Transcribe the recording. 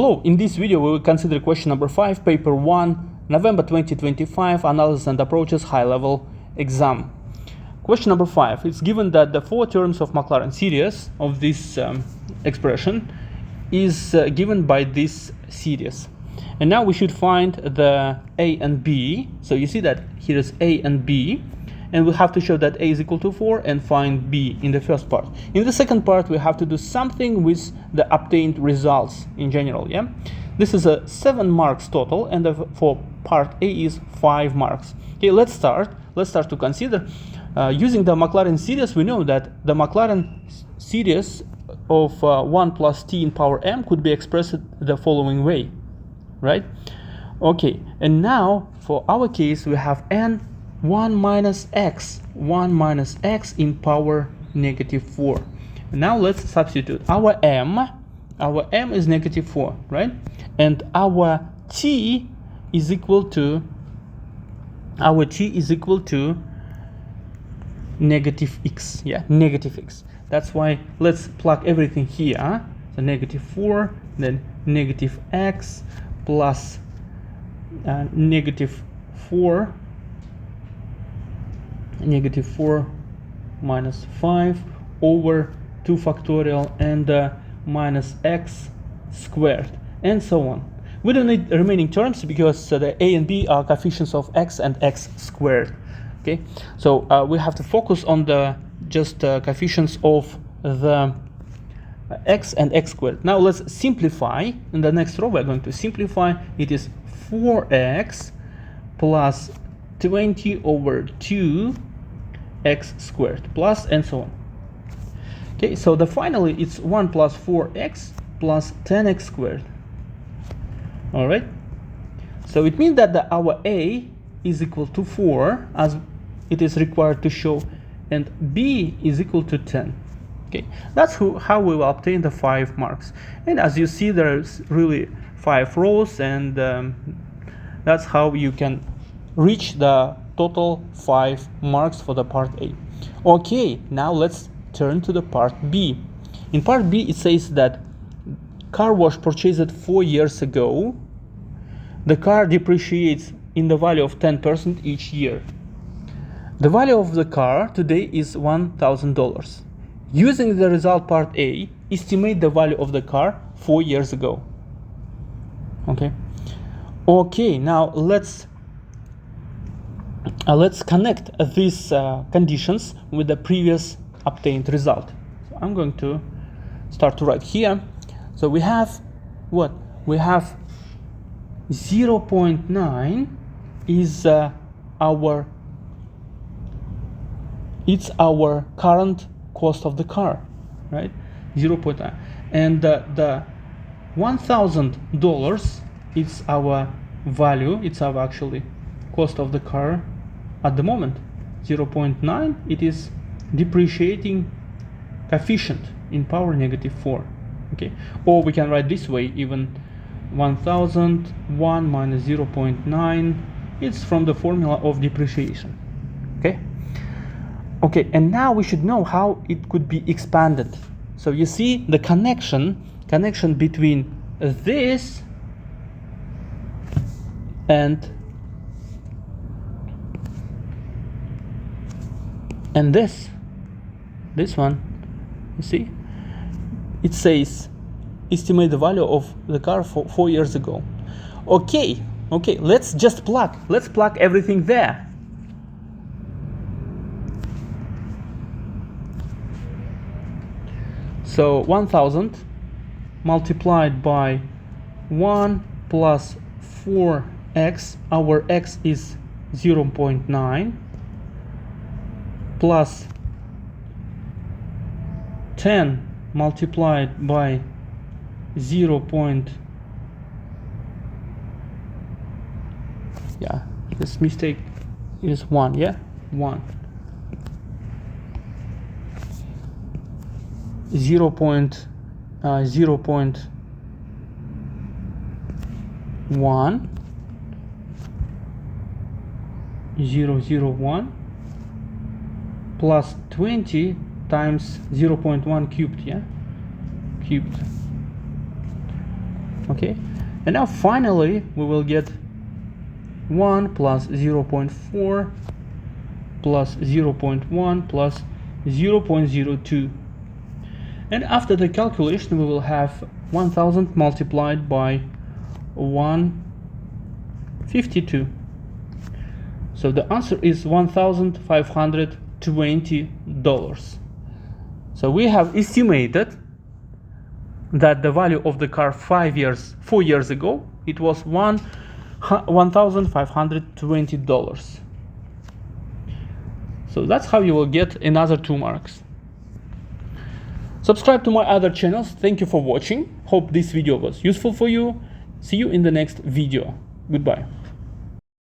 Hello, in this video we will consider question number 5, paper 1, November 2025, analysis and approaches high-level exam. Question number 5, it's given that the four terms of Maclaurin series of this expression is given by this series. And now we should find the A and B. So you see that here is A and B. And we have to show that A is equal to 4 and find B in the first part. In the second part, we have to do something with the obtained results in general. Yeah, this is a 7 marks total, and for part A is 5 marks. Okay, let's start. Let's start to consider using the Maclaurin series. We know that the Maclaurin series of 1 plus t in power m could be expressed the following way, right? Okay, and now for our case, we have n 1 minus x in power negative 4. Now let's substitute our m is negative 4, right? And our t is equal to negative x. Yeah, negative x. That's why let's plug everything here. So negative 4, then negative x plus negative 4 minus 5 over 2 factorial and minus x squared, and so on. We don't need remaining terms because the a and b are coefficients of x and x squared. Okay, so we have to focus on the just coefficients of the x and x squared. Now let's simplify. In the next row we're going to simplify. It is 4x plus 20 over 2 x squared plus, and so on. Okay, so finally it's 1 plus 4x plus 10x squared. All right, so it means that our a is equal to 4 as it is required to show, and b is equal to 10. Okay, that's how we will obtain the 5 marks. And as you see, there's really 5 rows, and that's how you can reach the total 5 marks for the part A. Okay, now let's turn to the part B. In part B, it says that car was purchased 4 years ago. The car depreciates in the value of 10% each year. The value of the car today is $1,000. Using the result part A, estimate the value of the car 4 years ago. Okay, now let's connect these conditions with the previous obtained result. So I'm going to start to write here. So we have what? We have 0.9 is our current cost of the car, right? 0.9, and the $1,000 is our value. It's our actually cost of the car at the moment. 0.9, it is depreciating coefficient in power negative 4. Okay, or we can write this way, even 1001 minus 0.9, it's from the formula of depreciation. Okay, and now we should know how it could be expanded. So you see the connection between this and this one. You see, it says estimate the value of the car for 4 years ago. Okay, let's just plug everything there. So 1000 multiplied by 1 plus 4x, our x is 0.9, plus 10 multiplied by 0. Yeah, this mistake is 1. Yeah, 1. 0.1 0.01 plus 20 times 0.1 cubed, yeah, cubed. Okay, and now finally we will get 1 plus 0.4 plus 0.1 plus 0.02, and after the calculation we will have 1000 multiplied by 152. So the answer is $1,520. So we have estimated that the value of the car 4 years ago, it was $1,520. So that's how you will get another 2 marks. Subscribe to my other channels. Thank you for watching. Hope this video was useful for you. See you in the next video. Goodbye.